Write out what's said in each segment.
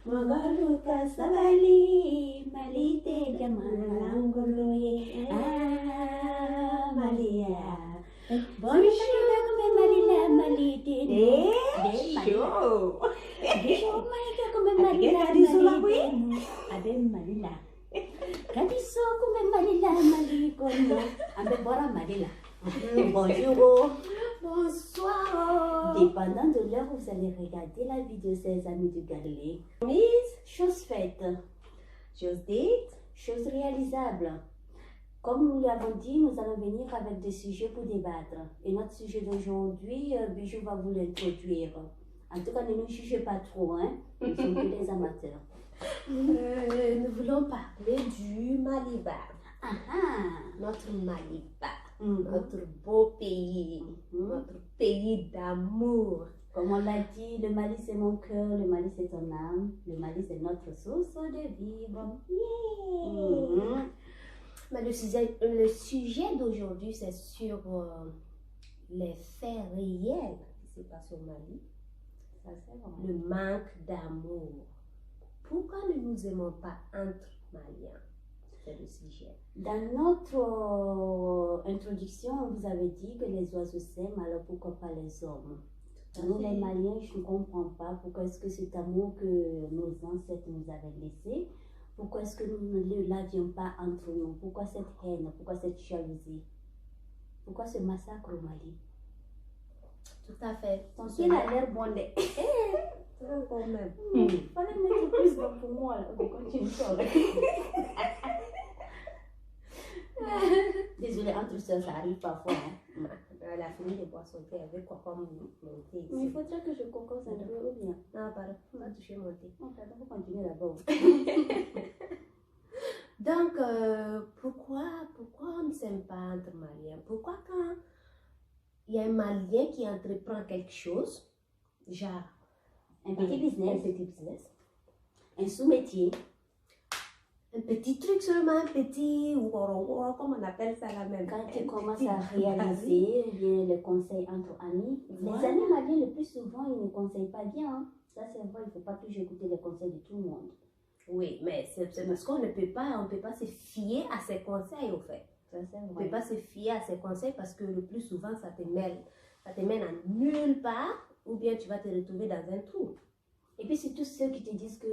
Mogaluka sabali malite jamalangoloye Malia. Bonjour, Malila malite de Show. Bonjour, Malika come Malila malite Abe Malila. Kadiso come Malila malikono Abe bora Malila. Bonjour. Bonsoir. Dépendant de l'heure où vous allez regarder la vidéo, ces amis du Galilée. Mise, chose faite. Chose dite. Chose réalisable. Comme nous l'avons dit, nous allons venir avec des sujets pour débattre. Et notre sujet d'aujourd'hui, Bijou va vous l'introduire. En tout cas, ne nous jugez pas trop, hein. Nous sommes que des amateurs. Nous voulons parler du Maliba. Ah ah. Notre Maliba. Mhm. Notre beau pays. Notre pays d'amour. Comme on l'a dit, le Mali c'est mon cœur, le Mali c'est ton âme, le Mali c'est notre source de vivre. Yeah. Mais le sujet d'aujourd'hui, c'est sur les faits réels qui se passent au Mali. Ça, c'est vrai. Le manque d'amour. Pourquoi ne nous aimons pas entre Maliens? C'est le sujet. Dans notre introduction, on vous avait dit que les oiseaux s'aiment, alors pourquoi pas les hommes? Nous les Maliens, je ne comprends pas pourquoi est-ce que cet amour que nos ancêtres nous avaient laissé, pourquoi est-ce que nous ne l'avions pas entre nous? Pourquoi cette haine? Pourquoi cette jalousie? Pourquoi ce massacre au Mali? Tout à fait. Ton ciel a l'air bondé. Quand même. Fallait mettre plus d'eau pour moi, là. On continue ça. Désolée, entre soeurs, ça arrive parfois. Hein. Elle a fini de boire son thé avec quoi comme mon thé ici. Mais il faudrait que je concosse un peu ou bien. Non, pardon, on va toucher mon thé. Ok, donc on va continuer là-bas. Donc, pourquoi on ne s'aime pas entre Maliens? Pourquoi quand il y a un Malien qui entreprend quelque chose, genre Un petit business, un un sous-métier, un petit truc seulement, un petit comme on appelle ça là même. quand tu Un commences petit à réaliser ou bien le conseil entre amis, Voilà. les amis maliens le plus souvent ils ne conseillent pas bien. Hein. Ça c'est vrai, il ne faut pas toujours écouter les conseils de tout le monde. Oui, mais c'est parce qu'on ne peut pas, se fier à ses conseils au fait. Ça c'est On ne vrai. peut pas se fier à ses conseils parce que le plus souvent ça te mène à nulle part ou bien tu vas te retrouver dans un trou. Et puis c'est tous ceux qui te disent que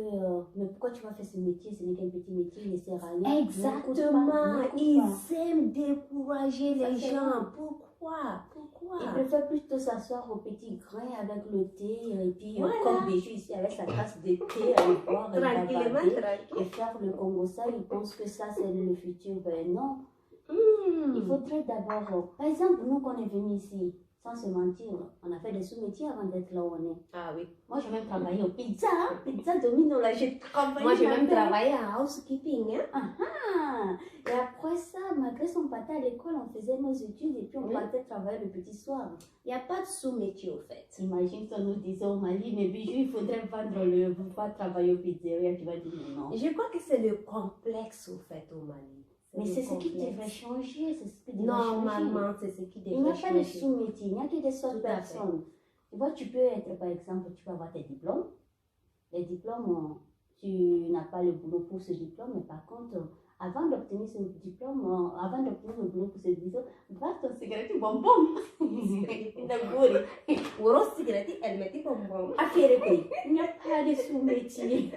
mais pourquoi tu vas faire ce métier, ce n'est qu'un petit métier, il ne sert à rien. Exactement, N'écoute ils pas. aiment décourager Ça, les c'est gens. vrai. Pourquoi? Il préfère plutôt s'asseoir au petit grain avec le thé et puis Voilà. comme Bijou ici avec sa tasse de thé à boire et Tranquillement, bavarder tranquille. et faire le Congo ça, il pense que ça c'est le futur. Ben non, Hmm. il faudrait d'abord, par exemple nous qu'on est venus ici, sans se mentir, on a fait des sous-métiers avant d'être là où on est. Ah oui. Moi j'ai même travaillé au pizza, hein. Pizza Domino là, j'ai travaillé. Moi j'ai même là-bas. travaillé en housekeeping. Hein? Ah, et après ça, malgré son partait à l'école, on faisait nos études et puis on Oui. partait travailler le petit soir. Il n'y a pas de sous-métier au fait. Imagine si on nous disait au Mali, mais Bijou, il faudrait vendre le pas travailler au pizzeria, tu vas dire non. Je crois que c'est le complexe au fait au Mali. Mais le c'est ce qui complexe. devrait changer, c'est ce qui devrait changer. Normalement, c'est ce qui Il n'y a devrait pas de changer. sous-métier, il n'y a que des sortes de Tout à fait. personnes. Tu vois, tu peux être, par exemple, tu peux avoir tes diplômes. Les diplômes, tu n'as pas le boulot pour ce diplôme, mais par contre, avant d'obtenir ce diplôme, avant d'obtenir le boulot pour ce diplôme, va ton cigarette bonbon. Woro cigarette, elle mettait bonbon. Affaire quoi. Il n'y a pas de sous-métier.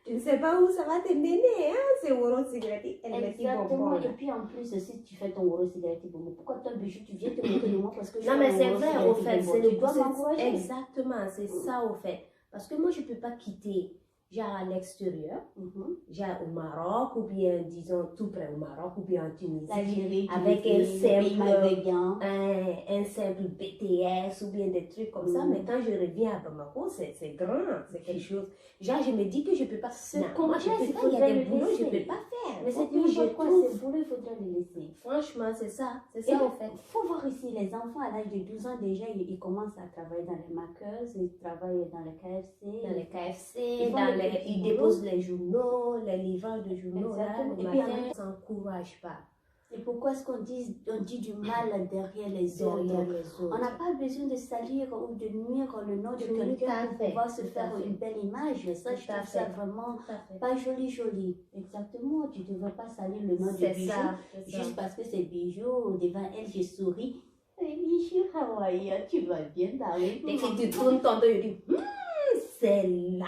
Tu ne sais pas où ça va te mener, hein? C'est Woro cigarette, elle mettait Exactement. bonbon. Et puis en plus, si tu fais ton euro cigarette bonbon, pourquoi toi, Bijou, tu viens te moquer de moi parce que je Non, fais mais mon c'est euro vrai, cigarette au fait. bonbon. C'est le Tu dois m'encourager. Exactement, c'est ça, au fait. Parce que moi, je ne peux pas quitter, genre à l'extérieur, genre au Maroc, ou bien, disons, tout près au Maroc, ou bien en Tunisie, L'Algérie, avec Tunisie, un les pays simple, maghrébins. un simple BTS, ou bien des trucs comme ça. Mais quand je reviens à Bamako, c'est grand, c'est quelque chose. Genre, je me dis que je ne peux pas. Non, moi, je peux pas, il y a des boulots, je ne peux pas faire. Mais c'est Puis, toujours quoi, trouve- c'est boulot, il faudrait le laisser. Franchement, c'est ça, Et au fait. il faut voir ici, les enfants à l'âge de 12 ans déjà, ils commencent à travailler dans les marqueuses, ils travaillent dans le KFC. Dans les KFC, Ils font des petits ils boulots. déposent les journaux, les livreurs de journaux, là, Exactement. le Et puis, matin, ils ne s'encouragent pas. Et pourquoi est-ce on dit du mal derrière les autres? On n'a pas besoin de salir ou de nuire le nom de quelqu'un pour pouvoir se faire une belle image. Ça, je trouve ça vraiment pas joli. Exactement, tu ne devrais pas salir le nom de Bijou juste parce que c'est Bijou. Devant elle, je souris. Et Bijou Hawaii, tu vas bien d'aller. Dès que tu tournes ton dos, je dis, c'est là.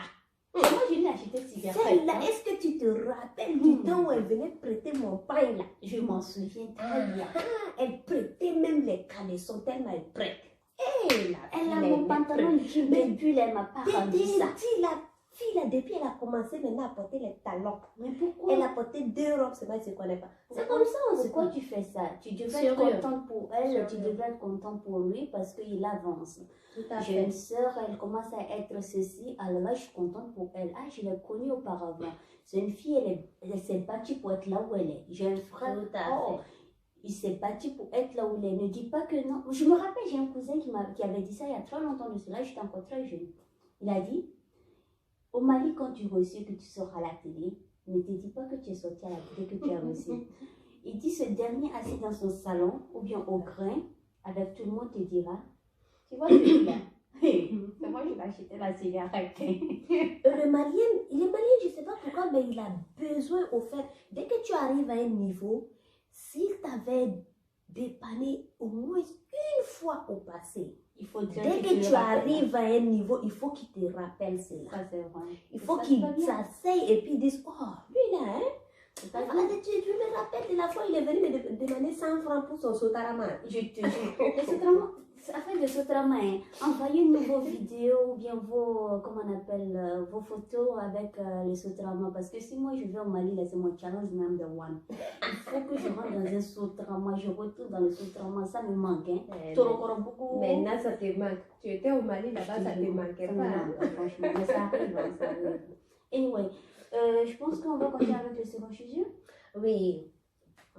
Moi, je l'ai acheté cigarette. Celle-là, est-ce que tu te rappelles du temps où elle venait prêter mon pain là? Je m'en souviens très bien. Elle prêtait même les caleçons tellement elle prête. Elle a mon pantalon qui depuis elle m'a pas rendu ça. La fille là, depuis elle a commencé maintenant à porter les talons. Mais pourquoi? Elle a porté 2 robes, c'est vrai, je ne connais pas. C'est comme ça, c'est quoi tu fais ça? Tu devrais être contente pour elle, tu devrais être content pour lui parce qu'il avance. J'ai une soeur, elle commence à être ceci, alors là je suis contente pour elle. Ah, je l'ai connue auparavant. C'est une fille, elle s'est battue pour être là où elle est. J'ai un frère, il s'est battu pour être là où il est. Ne dis pas que non. Je me rappelle, j'ai un cousin qui avait dit ça il y a très longtemps de cela, j'étais encore très jeune. Il a dit, au Mali, quand tu reçus que tu sors à la télé, ne te dis pas que tu es sorti à la télé, que tu as reçu. Il dit, ce dernier assis dans son salon, ou bien au grain, avec tout le monde te dira, tu vois celui-là, c'est moi qui vais acheter la cigarette. Le Malien, je ne sais pas pourquoi, mais il a besoin, au fait, dès que tu arrives à un niveau, s'il t'avait dépanné au moins une fois au passé, dès que tu arrives à un niveau, il faut qu'il te rappelle cela. Ça, c'est vrai. Il faut qu'il s'asseye et puis dise, oh, lui là, hein? Tu me rappelles de la fois il est venu me demander 100 francs pour son sotarama. Je te jure. Afin de sotarama, envoyez-nous vos vidéos ou bien vos, comment on appelle, vos photos avec les sotarama. Parce que si moi je vais au Mali, là c'est mon challenge number one. Il faut que je rentre dans un sotarama, je retourne dans le sotarama, ça me manque. Beaucoup. Maintenant ça te manque. Tu étais au Mali là-bas, ça te manquait pas. Franchement, mais ça arrive, ça arrive. Anyway. Je pense qu'on va continuer avec le second sujet. Oui.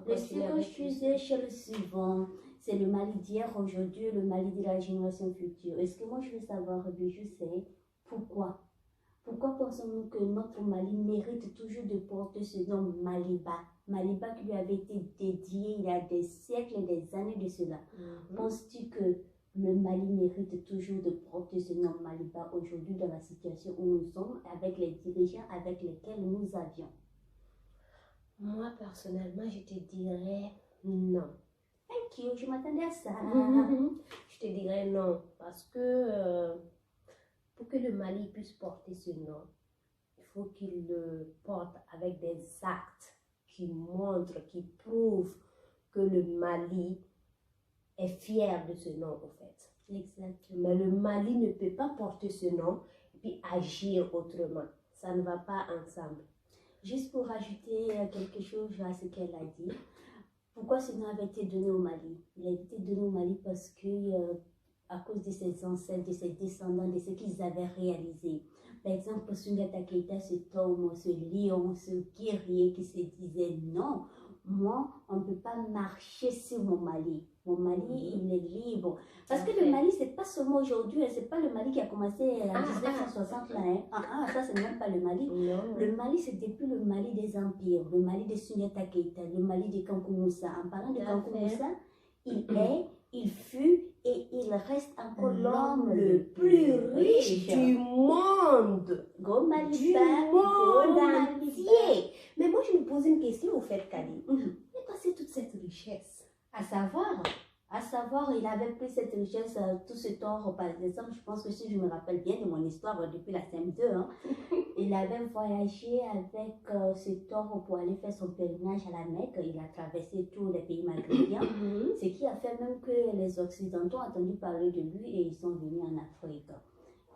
Le second sujet, c'est le suivant. C'est le Mali d'hier, aujourd'hui, le Mali de la génération future. Et ce que moi je veux savoir, Bijou, c'est pourquoi? Pourquoi pensons-nous que notre Mali mérite toujours de porter ce nom Maliba? Maliba qui lui avait été dédié il y a des siècles et des années de cela. Penses-tu que le Mali mérite toujours de porter ce nom Maliba aujourd'hui dans la situation où nous sommes, avec les dirigeants avec lesquels nous avions? Moi, personnellement, je te dirais non. Thank you, je m'attendais à ça. Je te dirais non, parce que pour que le Mali puisse porter ce nom, il faut qu'il le porte avec des actes qui montrent, qui prouvent que le Mali est fier de ce nom, en fait. Exactement. Mais le Mali ne peut pas porter ce nom et puis agir autrement. Ça ne va pas ensemble. Juste pour ajouter quelque chose à ce qu'elle a dit, pourquoi ce nom avait été donné au Mali? Il a été donné au Mali parce que, à cause de ses ancêtres, de ses descendants, de ce qu'ils avaient réalisé. Par exemple, Soundiata Keita, cet homme, ce lion, ce guerrier qui se disait non, moi, on ne peut pas marcher sur mon Mali. Mon Mali, il est libre. Parce que le Mali, c'est pas seulement aujourd'hui, c'est pas le Mali qui a commencé en 1960 là. Ça, c'est même pas le Mali. Non. Le Mali, c'est depuis le Mali des empires, le Mali de Soundiata Keita, le Mali de Kankou Moussa. En parlant de Kankou Moussa, il fut et il reste encore l'homme le plus riche du monde. Go Mali, du monde entier. Mais moi, je me pose une question au fait, Kali. Où est passée toute cette richesse? À savoir, il avait pris cette richesse, tout ce temps, par exemple, je pense que si je me rappelle bien de mon histoire depuis la CM2, il avait voyagé avec ce taureau pour aller faire son pèlerinage à la Mecque. Il a traversé tous les pays maghrébins, ce qui a fait même que les Occidentaux ont entendu parler de lui et ils sont venus en Afrique.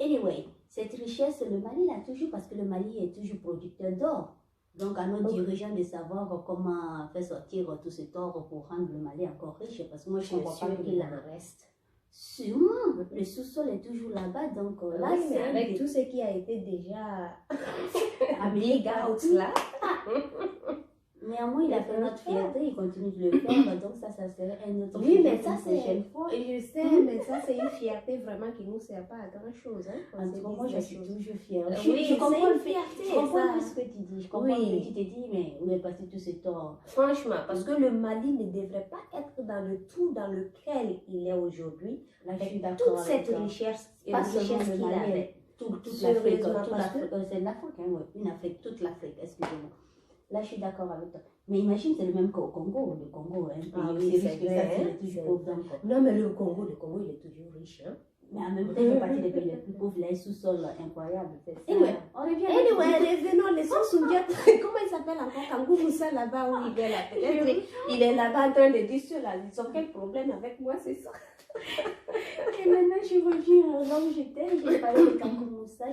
Anyway, cette richesse, le Mali l'a toujours parce que le Mali est toujours producteur d'or. Donc, à nos dirigeants de savoir comment faire sortir tout ce tort pour rendre le Mali encore riche. Parce que moi, je ne comprends pas qu'il en reste. Sûrement, le sous-sol est toujours là-bas. Donc, là, c'est avec tout ce qui a été déjà amiga out là. Mais Premièrement, il a fait notre fierté, il continue de le faire, donc ça serait un autre Oui, mais sujet ça, une prochaine fois. je sais, mais ça, c'est une fierté vraiment qui ne nous sert pas à grand-chose. Hein, quand En on tout se cas, dit moi, je des suis choses. toujours fière. Oui, Je comprends c'est le une fait. fierté, Je comprends ça. un peu ce que tu dis. Je comprends Oui. que tu t'es dit, mais où est passé tout ce temps? Franchement, parce que le Mali ne devrait pas être dans le trou dans lequel il est aujourd'hui, Là, je suis avec d'accord toute avec cette toi. richesse, Pas seulement richesse le qu'il Mali, avait. toute Ce l'Afrique, réseau, toute parce que- l'Afrique, c'est l'Afrique, hein, ouais. Une Afrique, toute l'Afrique, excusez-moi. Là, je suis d'accord avec toi. Mais imagine, c'est le même qu'au Congo. Le Congo, hein, Ah pays oui, aussi c'est riche que ça, vrai, c'est hein, toujours c'est pauvre vrai. encore. Non, mais le Congo, il est toujours riche. Hein. Mais en même temps, il fait partie des pays les plus pauvres, les sous-sols incroyables. C'est ça. Anyway. On revient Anyway, revenons, laissons Souviat. Comment il s'appelle encore Kangou Moussa là-bas où il est là? Peut-être il est là-bas en train de dire cela. Ils ont quel problème avec moi, c'est ça? Et maintenant, je reviens là où j'étais. J'ai parlé de Kangou Moussa.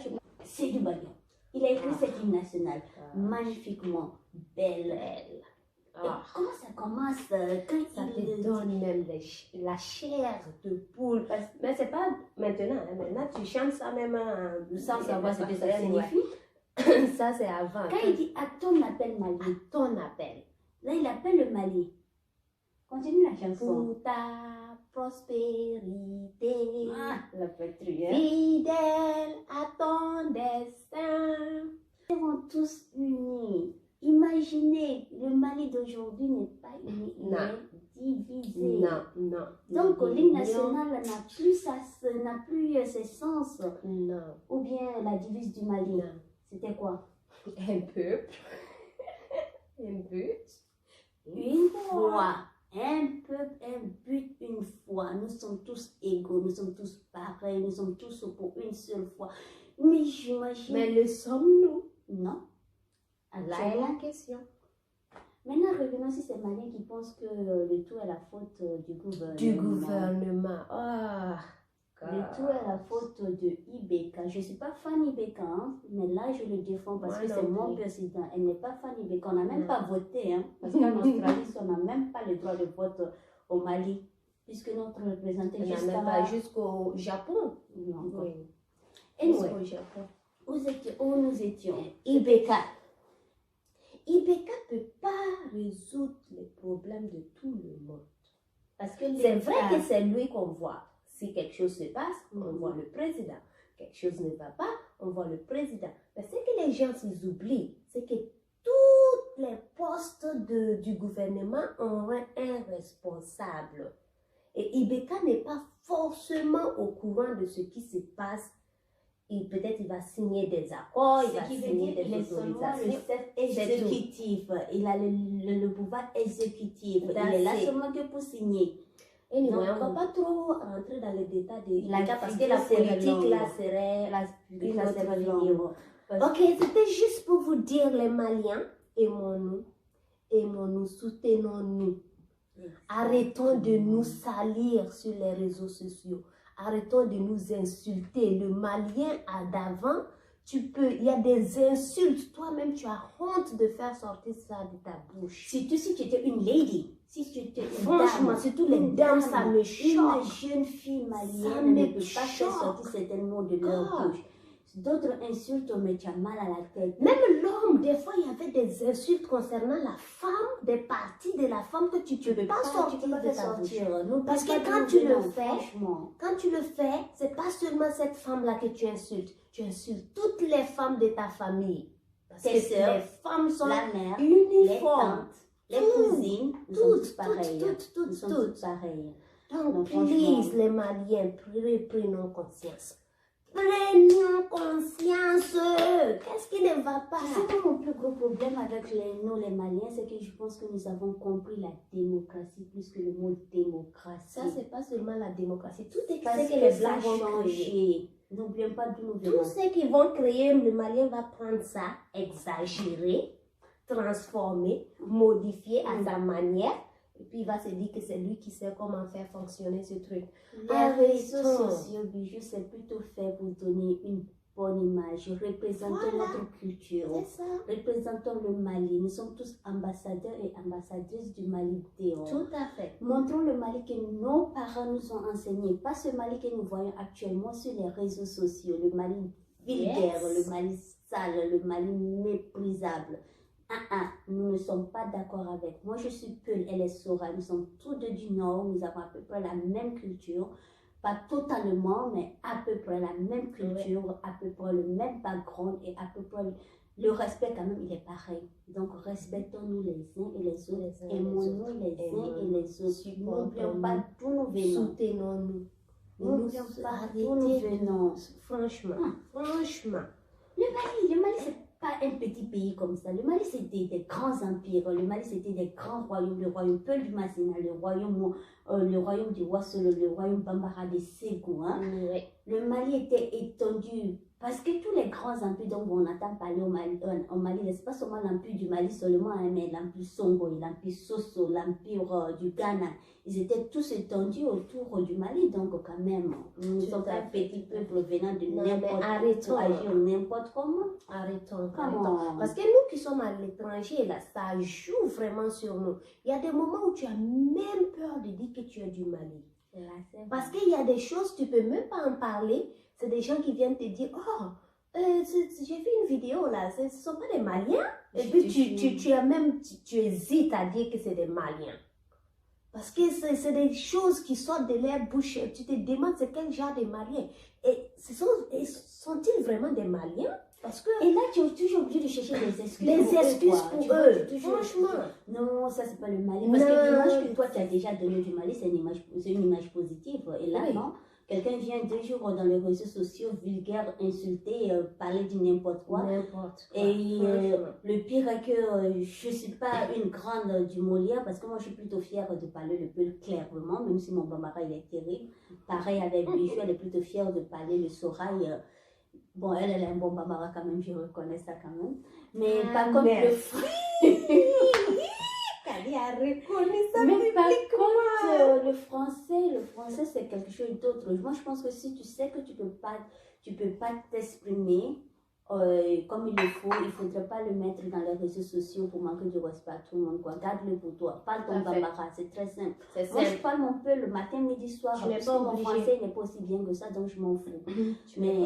C'est du Balion. Il a écrit cette hymne nationale magnifiquement belle. Et comment ça commence quand Ça il te donne même la chair de poule. Mais c'est pas maintenant. Hein. Maintenant, tu chantes ça même sans savoir ce que ça signifie. signifie. Ça, c'est avant. Quand il dit à ton appel Mali, ton appel. là, il appelle le Mali. Continue la chanson. Pour ta prospérité, La patrie. fidèle à ton destin. Nous serons tous unis. Imaginez, le Mali d'aujourd'hui n'est pas uni, il est divisé. Non. Donc, l'hymne national n'a plus ses sens. Non. Ou bien la devise du Mali. C'était quoi? Un peuple. Un but. Une foi. Un peuple, un but, une foi. Nous sommes tous égaux, nous sommes tous pareils, nous sommes tous pour une seule foi. Mais j'imagine. Mais le sommes-nous? Non. Là est la question. Maintenant, revenons sur ces Maliens qui pensent que le tout est la faute du gouvernement. Du gouvernement. Ah. Le tout est la faute de Ibeka. Je ne suis pas fan Ibeka, hein, mais là je le défends parce que c'est mon président. Elle n'est pas fan Ibeka. On n'a même pas voté, hein, parce qu'en Australie, on n'a même pas le droit de vote au Mali, puisque notre représentant jusqu'au Japon. Non, oui. Anyway, Jusqu'au Japon. Où nous étions? Ibeka. Ibeka ne peut pas résoudre les problèmes de tout le monde. Parce que c'est vrai que c'est lui qu'on voit. Si quelque chose se passe, on voit le président. Quelque chose ne va pas, on voit le président. Mais ce que les gens oublient, c'est que tous les postes du gouvernement auraient un responsable. Et Ibeka n'est pas forcément au courant de ce qui se passe. Peut-être il va signer des accords, il va signer des autorisations. Le chef exécutif, il a le pouvoir exécutif. Il est là seulement que pour signer. Anyway, on ne va pas trop rentrer dans les détails de Ibeka parce que la politique là serait une autre vidéo. Ok, c'était juste pour vous dire les Maliens, aimons-nous, soutenons-nous. Arrêtons de nous salir sur les réseaux sociaux. Arrêtons de nous insulter. Le Malien d'avant, il y a des insultes. Toi-même, tu as honte de faire sortir ça de ta bouche. Surtout si tu étais une lady. Si tu étais une franchement, dame, surtout les dames, ça me choque. Une jeune fille malienne ne peut pas faire sortir certains mots de leur bouche. D'autres insultes, mais tu as mal à la tête. Même l'homme, des fois, il y avait des insultes concernant la femme, des parties de la femme que tu ne peux pas sortir de ta bouche. Parce que quand tu le fais, c'est pas seulement cette femme-là que tu insultes. Tu insultes toutes les femmes de ta famille. Parce que les femmes sont la mère, uniformes. Les cousines, toutes pareilles. Toutes pareilles. Donc, please, les Maliens, prenons conscience. Prenons conscience. Qu'est-ce qui ne va pas? C'est mon plus gros problème avec nous, les Maliens, c'est que je pense que nous avons compris la démocratie plus que le mot démocratie. Ça, c'est pas seulement la démocratie. Tout est parce que les Blancs vont changer. N'oublions pas d'où nous venons. Tout ce qu'ils vont créer, le Malien va prendre ça, exagérer, transformer, modifier à sa manière. Et puis il va se dire que c'est lui qui sait comment faire fonctionner ce truc. Les réseaux sociaux, Bijou, c'est plutôt fait pour donner une bonne image. Représentons notre culture. Représentons le Mali. Nous sommes tous ambassadeurs et ambassadrices du Mali dehors. Tout à fait. Montrons le Mali que nos parents nous ont enseigné. Pas ce Mali que nous voyons actuellement sur les réseaux sociaux. Le Mali vulgaire, le Mali sale, le Mali méprisable. nous ne sommes pas d'accord avec. Moi, je suis Peul, elle est Sora. Nous sommes tous deux du Nord. Nous avons à peu près la même culture. Pas totalement, mais à peu près la même culture, à peu près le même background et à peu près le respect quand même, il est pareil. Donc, respectons-nous les uns et les autres. Aimons-nous les uns et les autres. N'oublions pas d'où nous venons. Soutenons-nous. N'oublions pas d'où nous venons. Franchement. Le Mali, c'est pas un petit pays comme ça. Le Mali, c'était des grands empires. Le Mali, c'était des grands royaumes. Le royaume Peul du Masina, le royaume du Ouassolo, le royaume Bambara de Ségou. Hein. Oui. Le Mali était étendu. Parce que tous les grands empires dont on entend parler au Mali, c'est pas seulement l'empire du Mali seulement, hein, mais l'empire Songo, l'empire Soso, l'empire du Ghana, ils étaient tous étendus autour du Mali. Donc quand même, nous ne sommes pas un petit peuple venant de n'importe où, agir n'importe comment. Arrêtons. Parce que nous qui sommes à l'étranger, là, ça joue vraiment sur nous. Il y a des moments où tu as même peur de dire que tu es du Mali. Parce qu'il y a des choses, tu ne peux même pas en parler. C'est des gens qui viennent te dire, oh, j'ai vu une vidéo là, ce ne sont pas des Maliens. Et puis tu hésites à dire que c'est des Maliens. Parce que c'est des choses qui sortent de leur bouche. Tu te demandes c'est quel genre de Maliens. Et sont-ils vraiment des Maliens? Parce que... Et là, tu es toujours obligé de chercher des excuses. Des excuses pour eux, franchement. Non, ça, c'est pas le Mali. Parce que l'image que toi, tu as déjà donnée du Mali, c'est une image positive. Et là, non. Quelqu'un vient 2 jours dans les réseaux sociaux, vulgaire, insulter, parler de n'importe quoi. Et le pire est que je ne suis pas une grande du Molière, parce que moi, je suis plutôt fière de parler le Peul clairement, même si mon Bambara, il est terrible. Pareil avec Bijou, elle est plutôt fière de parler le Sorail. Bon, elle a un bon Bambara quand même, je reconnais ça quand même. Mais pas comme le frère. Mais par contre, le français c'est quelque chose d'autre. Moi, je pense que si tu sais que tu peux pas t'exprimer comme il le faut, il ne faudrait pas le mettre dans les réseaux sociaux pour manquer de respect à tout le monde. Garde-le pour toi. Parle ton Bambara, c'est très simple. Moi, je parle mon peu le matin, midi, soir. Parce que mon français n'est pas aussi bien que ça, donc je m'en fous. Mais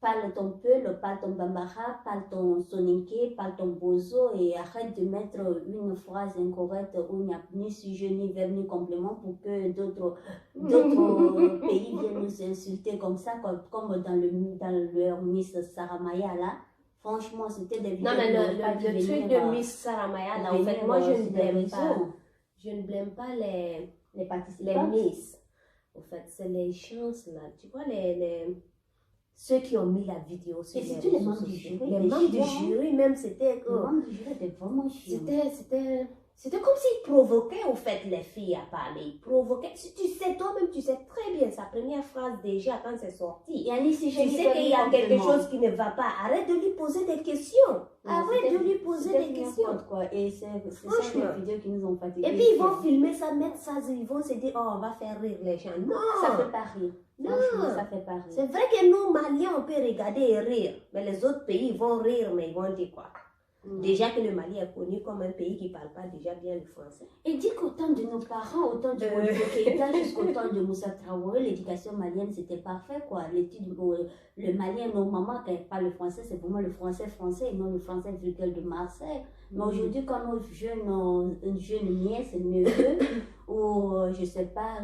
parle ton Peul, parle ton Bambara, parle ton Soninké, parle ton Bozo et arrête de mettre une phrase incorrecte où il n'y a ni sujet, ni verbe, ni complément pour que d'autres pays viennent nous insulter comme ça, comme dans leur Miss Saramaya là. Franchement, c'était des vidéos. Non, mais le truc de Miss Saramaya là, en fait, moi je ne blâme pas. Je ne blâme pas les participants. Les Miss. En fait, c'est les chances là. Tu vois, ceux qui ont mis la vidéo sur les réseaux membres du jury. Les membres du jury, même, c'était que... Les membres du jury étaient vraiment chiants. C'était comme s'ils provoquaient, au fait, les filles à parler. Ils provoquaient. Tu sais, toi-même, tu sais très bien sa première phrase déjà quand c'est sorti. Tu sais qu'il y a quelque chose qui ne va pas. Arrête de lui poser des questions. Arrête de lui poser des questions. Et c'est ça les vidéos qui nous ont fatigués. Et puis, ils vont filmer ça, mettre ça, ils vont se dire, oh, on va faire rire les gens. Non. Ça fait pas rire. Non, ça fait pas rire. C'est vrai que nous, Maliens, on peut regarder et rire. Mais les autres pays, ils vont rire, mais ils vont dire quoi? Déjà que le Mali est connu comme un pays qui ne parle pas déjà bien le français. Et dis qu'au temps de nos parents, au temps de Modibo Keïta jusqu'au temps de Moussa Traoré, l'éducation malienne c'était parfait quoi. Le malien, nos mamans qui parlent le français, c'est vraiment le français et non le français vulgaire de Marseille. Mais aujourd'hui, quand nos jeunes nièces, neveux, ou je sais pas,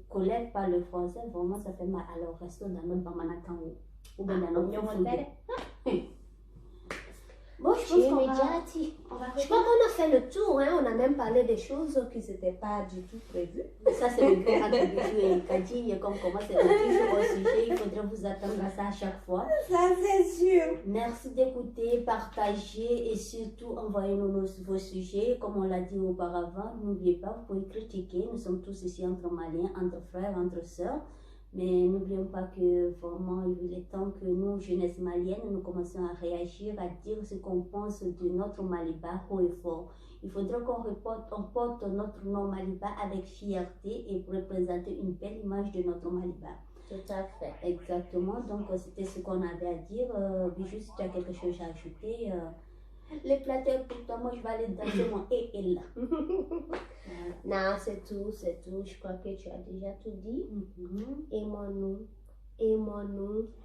collègues parlent le français, vraiment ça fait mal. Alors restons dans notre Bamanakan ou bien dans notre foudé. Bon, je crois qu'on a fait le tour, hein? On a même parlé des choses qui n'étaient pas du tout prévues. Ça, c'est le grand Bijou et Kadi, comme comment c'est toujours au sujet, il faudrait vous attendre à ça à chaque fois. Ça, c'est sûr. Merci d'écouter, partager et surtout envoyez-nous vos sujets. Comme on l'a dit auparavant, n'oubliez pas, vous pouvez critiquer. Nous sommes tous ici entre Maliens, entre frères, entre sœurs. Mais n'oublions pas que vraiment il est temps que nous, jeunesse malienne, nous commencions à réagir, à dire ce qu'on pense de notre Maliba haut et fort. Il faudra qu'on porte notre nom Maliba avec fierté et pour représenter une belle image de notre Maliba. Tout à fait. Exactement. Donc c'était ce qu'on avait à dire. Bijou, si tu as quelque chose à ajouter. Les plateaux pour toi, moi je vais aller danser mon et là. Non, c'est tout. Je crois que tu as déjà tout dit. Aimons-nous.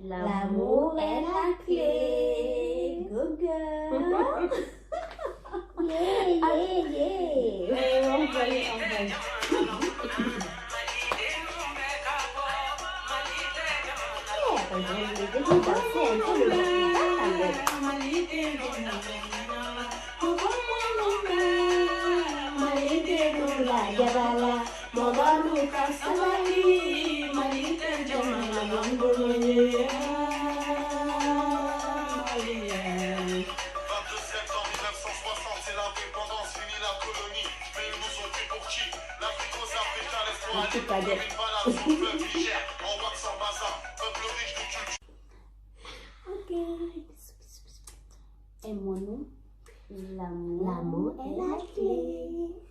L'amour est la clé. Go girl. Ok. Aimons-nous. L'amour L'amour est la clé.